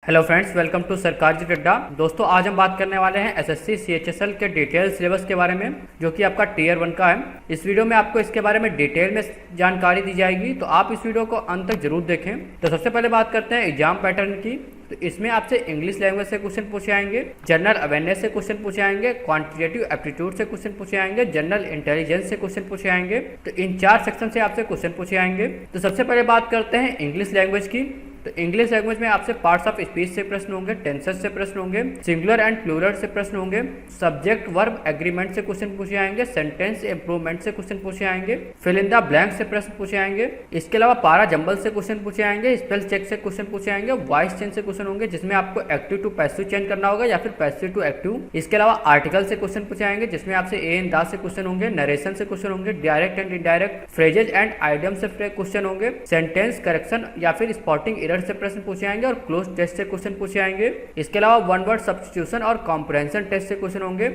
Hello friends, welcome to सरकार जी अड्डा। दोस्तों, आज हम बात करने वाले हैं एसएससी सीएचएसएल के डिटेल सिलेबस के बारे में, जो कि आपका टीयर 1 का है। इस वीडियो में आपको इसके बारे में डिटेल में जानकारी दी जाएगी, तो आप इस वीडियो को अंत तक जरूर देखें। तो सबसे पहले बात करते हैं एग्जाम पैटर्न की। तो इसमें आपसे इंग्लिश लैंग्वेज से क्वेश्चन पूछे आएंगे, जनरल अवेयरनेस से क्वेश्चन पूछे आएंगे, क्वांटिटेटिव एप्टीट्यूड से क्वेश्चन पूछे आएंगे, जनरल इंटेलिजेंस से क्वेश्चन पूछे आएंगे। तो इन 4 सेक्शन से आपसे क्वेश्चन पूछे आएंगे। तो सबसे पहले बात करते हैं इंग्लिश लैंग्वेज की। तो इंग्लिश लैंग्वेज में आपसे पार्ट्स ऑफ स्पीच से प्रश्न होंगे, टेंसेस से प्रश्न होंगे, सिंगुलर एंड प्लूरल से प्रश्न होंगे, सब्जेक्ट वर्ब एग्रीमेंट से क्वेश्चन पूछे आएंगे, सेंटेंस इंप्रूवमेंट से क्वेश्चन पूछे आएंगे, फिल इन द ब्लैंक से प्रश्न पूछे आएंगे। इसके अलावा पारा जंबल से क्वेश्चन पूछे आएंगे, स्पेल चेक से क्वेश्चन पूछे आएंगे, वॉइस चेंज से क्वेश्चन होंगे, जिसमें आपको एक्टिव टू पैसिव चेंज करना होगा या फिर पैसिव टू एक्टिव। इसके अलावा आर्टिकल से क्वेश्चन पूछे आएंगे, जिसमें आपसे ए एंड द से क्वेश्चन होंगे, नरेशन से क्वेश्चन होंगे, direct and indirect, phrases and idiom से क्वेश्चन होंगे, सेंटेंस करेक्शन या फिर स्पॉटिंग एरर से प्रश्न पूछे आएंगे और क्लोज टेस्ट से क्वेश्चन पूछे आएंगे। इसके अलावा वन वर्ड सब्स्टिट्यूशन और कॉम्प्रहेंशन टेस्ट से क्वेश्चन होंगे।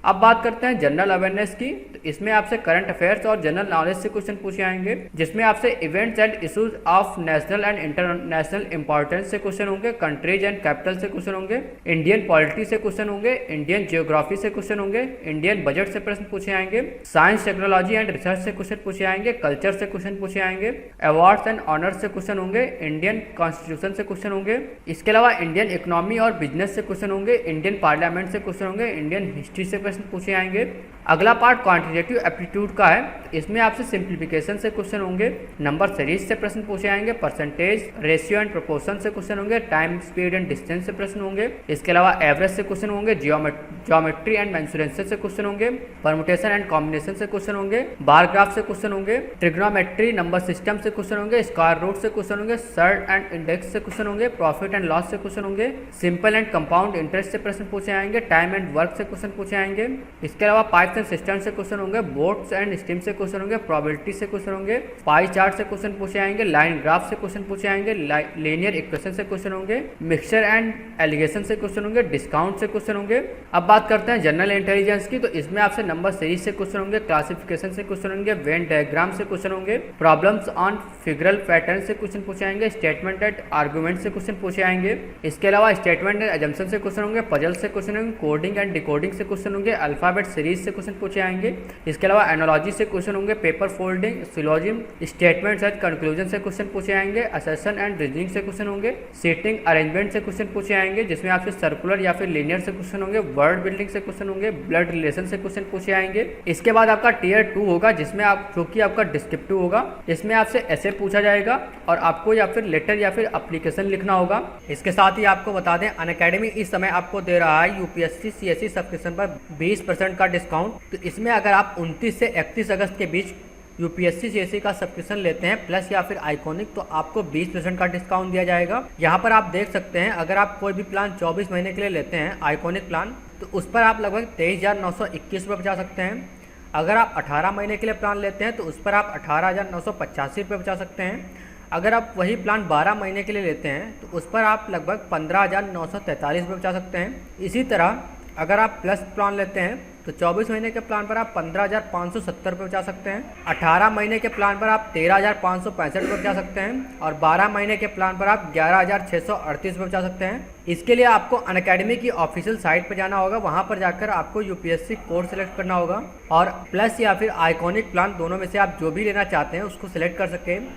अब बात करते हैं जनरल अवेयरनेस की। तो इसमें आपसे करंट अफेयर्स और जनरल नॉलेज से क्वेश्चन पूछे आएंगे, जिसमें आपसे events and issues of national and international importance से क्वेश्चन होंगे, कंट्रीज एंड कैपिटल से क्वेश्चन होंगे, इंडियन पॉलिटी से क्वेश्चन होंगे, इंडियन जियोग्राफी से क्वेश्चन होंगे, इंडियन बजट से प्रश्न पूछे आएंगे, साइंस टेक्नोलॉजी एंड रिसर्च से क्वेश्चन पूछे आएंगे, कल्चर से क्वेश्चन पूछे आएंगे, अवार्ड्स एंड ऑनर्स से क्वेश्चन होंगे, इंडियन कॉन्स्टिट्यूशन से क्वेश्चन होंगे। इसके अलावा इंडियन इकोनॉमी और बिजनेस से क्वेश्चन होंगे, इंडियन पार्लियामेंट से क्वेश्चन होंगे, इंडियन हिस्ट्री से प्रश्न पूछे आएंगे। अगला पार्ट क्वांटिटेटिव एप्टीट्यूड का है। इसमें आपसे सिंप्लीफिकेशन से क्वेश्चन होंगे, नंबर सीरीज से प्रश्न पूछे आएंगे, परसेंटेज, रेशियो एंड प्रोपोर्शन से क्वेश्चन होंगे, टाइम, स्पीड एंड डिस्टेंस से प्रश्न होंगे। इसके अलावा एवरेज से क्वेश्चन होंगे, ज्योमेट्री एंड मेंसुरेंस से क्वेश्चन होंगे, परमुटेशन एंड कॉम्बिनेशन से क्वेश्चन होंगे, बार ग्राफ से क्वेश्चन होंगे, ट्रिग्नोमेट्री, नंबर सिस्टम से क्वेश्चन होंगे, स्क्वायर रूट से क्वेश्चन होंगे, सर्ट एंड इंडेक्स से क्वेश्चन होंगे, प्रॉफिट एंड लॉस से क्वेश्चन होंगे, सिंपल एंड कंपाउंड इंटरेस्ट से प्रश्न पूछे आएंगे, टाइम एंड वर्क से क्वेश्चन पूछे आएंगे। इसके अलावा पाइप्स एंड सिस्टम से क्वेश्चन होंगे, बोट्स एंड स्टीम से क्वेश्चन होंगे, प्रोबेबिलिटी से क्वेश्चन होंगे, पाई चार्ट से क्वेश्चन पूछे आएंगे, लाइन ग्राफ से क्वेश्चन पूछे आएंगे, लीनियर इक्वेशन से क्वेश्चन होंगे, मिक्सचर एंड एलिगेशन से क्वेश्चन होंगे, डिस्काउंट से क्वेश्चन होंगे। अब बात करते हैं जनरल इंटेलिजेंस की। तो इसमें आपसे नंबर सीरीज से क्वेश्चन होंगे, क्लासिफिकेशन से क्वेश्चन होंगे, वेन डायग्राम से क्वेश्चन होंगे, प्रॉब्लम्स ऑन फिगरल पैटर्न से क्वेश्चन पूछे आएंगे, स्टेटमेंट एंड आर्गुमेंट से क्वेश्चन पूछे आएंगे। इसके अलावा स्टेटमेंट एंड अजम्पशन से क्वेश्चन होंगे, पजल से क्वेश्चन होंगे, कोडिंग एंड डिकोडिंग से क्वेश्चन होंगे, अल्फाबेट सीरीज से क्वेश्चन पूछे आएंगे। इसके अलावा एनोलॉजी से क्वेश्चन होंगे, paper folding, syllogism, statements and conclusion से क्वेश्चन पूछे आएंगे, असर्शन एंड रीजनिंग से क्वेश्चन होंगे, सीटिंग अरेंजमेंट से क्वेश्चन पूछे आएंगे, जिसमें आपसे सर्कुलर या फिर लीनियर से क्वेश्चन होंगे, वर्ड बिल्डिंग से क्वेश्चन होंगे, ब्लड रिलेशन से क्वेश्चन पूछे आएंगे। इसके बाद आपका टीयर 2 होगा, जिसमें आप जो कि आपका डिस्क्रिप्टिव होगा। इसमें आपसे ऐसे पूछा जाएगा और आपको या फिर लेटर या फिर एप्लीकेशन लिखना होगा। इसके साथ ही आपको बता दें, अनअकैडमी इस समय आपको दे रहा है यूपीएससी सीएससी सब्सक्रिप्शन पर 20% का डिस्काउंट। तो इसमें अगर आप 29 से 31 अगस्त के बीच यूपीएससी सीएससी का सब्सक्रिप्शन लेते हैं प्लस या फिर आइकॉनिक, तो आपको 20% का डिस्काउंट दिया जाएगा। यहाँ पर आप देख सकते हैं, अगर आप कोई भी प्लान 24 महीने के लिए लेते हैं आइकॉनिक प्लान, तो उस पर आप लगभग 23,921 रुपये बचा सकते हैं। अगर आप 18 महीने के लिए प्लान लेते हैं तो उस पर आप 18,985 रुपये बचा सकते हैं। अगर आप वही प्लान 12 महीने के लिए लेते हैं तो उस पर आप लगभग 15,943 रुपये बचा सकते हैं। इसी तरह अगर आप प्लस प्लान लेते हैं तो 24 महीने के प्लान पर आप 15,570 रुपये बचा सकते हैं। 18 महीने के प्लान पर आप 13,565 रुपये बचा सकते हैं और 12 महीने के प्लान पर आप 11,638 रुपये बचा सकते हैं। इसके लिए आपको अनअकैडमी की ऑफिशियल साइट पर जाना होगा, वहां पर जाकर आपको यूपीएससी कोर्स सेलेक्ट करना होगा और प्लस या फिर आइकॉनिक प्लान दोनों में से आप जो भी लेना चाहते हैं उसको सिलेक्ट कर सकें।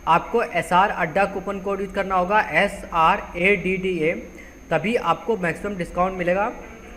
आपको SR अड्डा कूपन कोड यूज करना होगा, SRADDA, तभी आपको मैक्सिमम डिस्काउंट मिलेगा।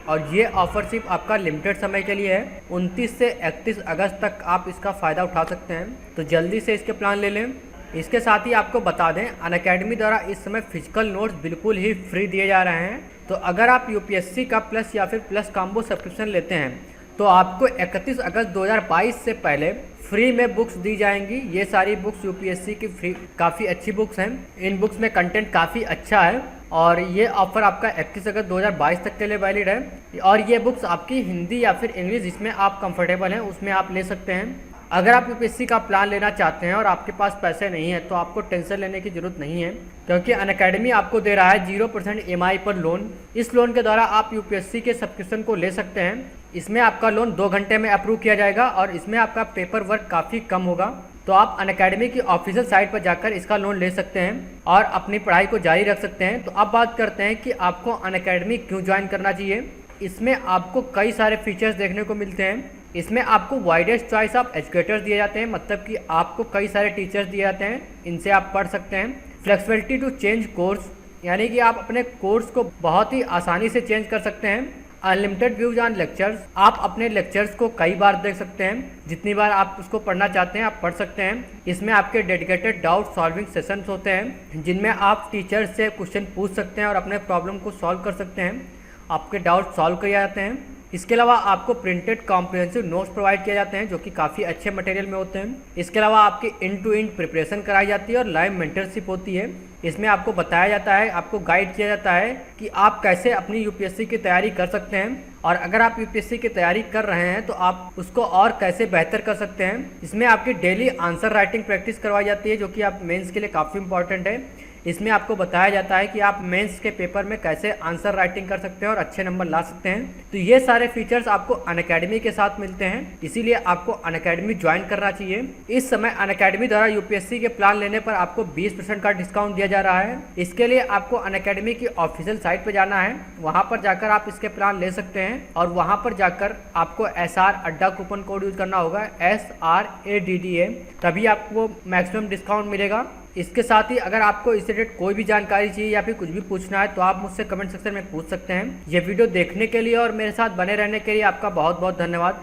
और ये ऑफर सिर्फ आपका लिमिटेड समय के लिए है, 29 से 31 अगस्त तक आप इसका फ़ायदा उठा सकते हैं। तो जल्दी से इसके प्लान ले लें। इसके साथ ही आपको बता दें, अनअकैडमी द्वारा इस समय फिजिकल नोट्स बिल्कुल ही फ्री दिए जा रहे हैं। तो अगर आप यूपीएससी का प्लस या फिर प्लस कॉम्बो सब्सक्रिप्शन लेते हैं तो आपको 31 अगस्त 2022 से पहले फ्री में बुक्स दी जाएंगी। ये सारी बुक्स यूपीएससी की फ्री काफ़ी अच्छी बुक्स हैं। इन बुक्स में कंटेंट काफ़ी अच्छा है और ये ऑफर आपका 31 अगस्त 2022 तक के लिए वैलिड है। और ये बुक्स आपकी हिंदी या फिर इंग्लिश जिसमें आप कंफर्टेबल हैं उसमें आप ले सकते हैं। अगर आप यूपीएससी का प्लान लेना चाहते हैं और आपके पास पैसे नहीं है तो आपको टेंशन लेने की ज़रूरत नहीं है, क्योंकि अनअकैडमी आपको दे रहा है 0% EMI पर लोन। इस लोन के द्वारा आप यूपीएससी के सब्सक्रिप्शन को ले सकते हैं। इसमें आपका लोन 2 घंटे में अप्रूव किया जाएगा और इसमें आपका पेपर वर्क काफ़ी कम होगा। तो आप अनअकैडमी की ऑफिशियल साइट पर जाकर इसका लोन ले सकते हैं और अपनी पढ़ाई को जारी रख सकते हैं। तो अब बात करते हैं कि आपको अनअकैडमी क्यों ज्वाइन करना चाहिए। इसमें आपको कई सारे फीचर्स देखने को मिलते हैं। इसमें आपको वाइडेस्ट चॉइस ऑफ एजुकेटर्स दिए जाते हैं, मतलब कि आपको कई सारे टीचर्स दिए जाते हैं, इनसे आप पढ़ सकते हैं। फ्लेक्सिबिलिटी टू चेंज कोर्स, यानी कि आप अपने कोर्स को बहुत ही आसानी से चेंज कर सकते हैं। अनलिमिटेड व्यूज ऑन लेक्चर्स, आप अपने लेक्चर्स को कई बार देख सकते हैं, जितनी बार आप उसको पढ़ना चाहते हैं आप पढ़ सकते हैं। इसमें आपके डेडिकेटेड डाउट सॉल्विंग सेशंस होते हैं, जिनमें आप टीचर से क्वेश्चन पूछ सकते हैं और अपने प्रॉब्लम को सॉल्व कर सकते हैं, आपके डाउट सॉल्व किए जाते हैं। इसके अलावा आपको प्रिंटेड कॉम्प्रिहेंसिव नोट्स प्रोवाइड किए जाते हैं, जो कि काफ़ी अच्छे मटेरियल में होते हैं। इसके अलावा आपकी इंड टू इंड प्रिपरेशन कराई जाती है और लाइव मेंटरशिप होती है। इसमें आपको बताया जाता है, आपको गाइड किया जाता है कि आप कैसे अपनी यूपीएससी की तैयारी कर सकते हैं, और अगर आप यूपीएससी की तैयारी कर रहे हैं तो आप उसको और कैसे बेहतर कर सकते हैं। इसमें आपकी डेली आंसर राइटिंग प्रैक्टिस करवाई जाती है, जो कि आप मेंस के लिए काफ़ी इंपॉर्टेंट है। इसमें आपको बताया जाता है कि आप मेंस के पेपर में कैसे आंसर राइटिंग कर सकते हैं और अच्छे नंबर ला सकते हैं। तो ये सारे फीचर्स आपको अनअकैडमी के साथ मिलते हैं, इसीलिए आपको अनअकैडमी ज्वाइन करना चाहिए। इस समय अनअकैडमी द्वारा यूपीएससी के प्लान लेने पर आपको 20% का डिस्काउंट दिया जा रहा है। इसके लिए आपको अनअकैडमी की ऑफिशियल साइट पर जाना है, वहाँ पर जाकर आप इसके प्लान ले सकते हैं और वहाँ पर जाकर आपको SR अड्डा कूपन कोड यूज करना होगा, SRADDA, तभी आपको मैक्सिमम डिस्काउंट मिलेगा। इसके साथ ही अगर आपको इससे रिलेटेड कोई भी जानकारी चाहिए या फिर कुछ भी पूछना है तो आप मुझसे कमेंट सेक्शन में पूछ सकते हैं। ये वीडियो देखने के लिए और मेरे साथ बने रहने के लिए आपका बहुत बहुत धन्यवाद।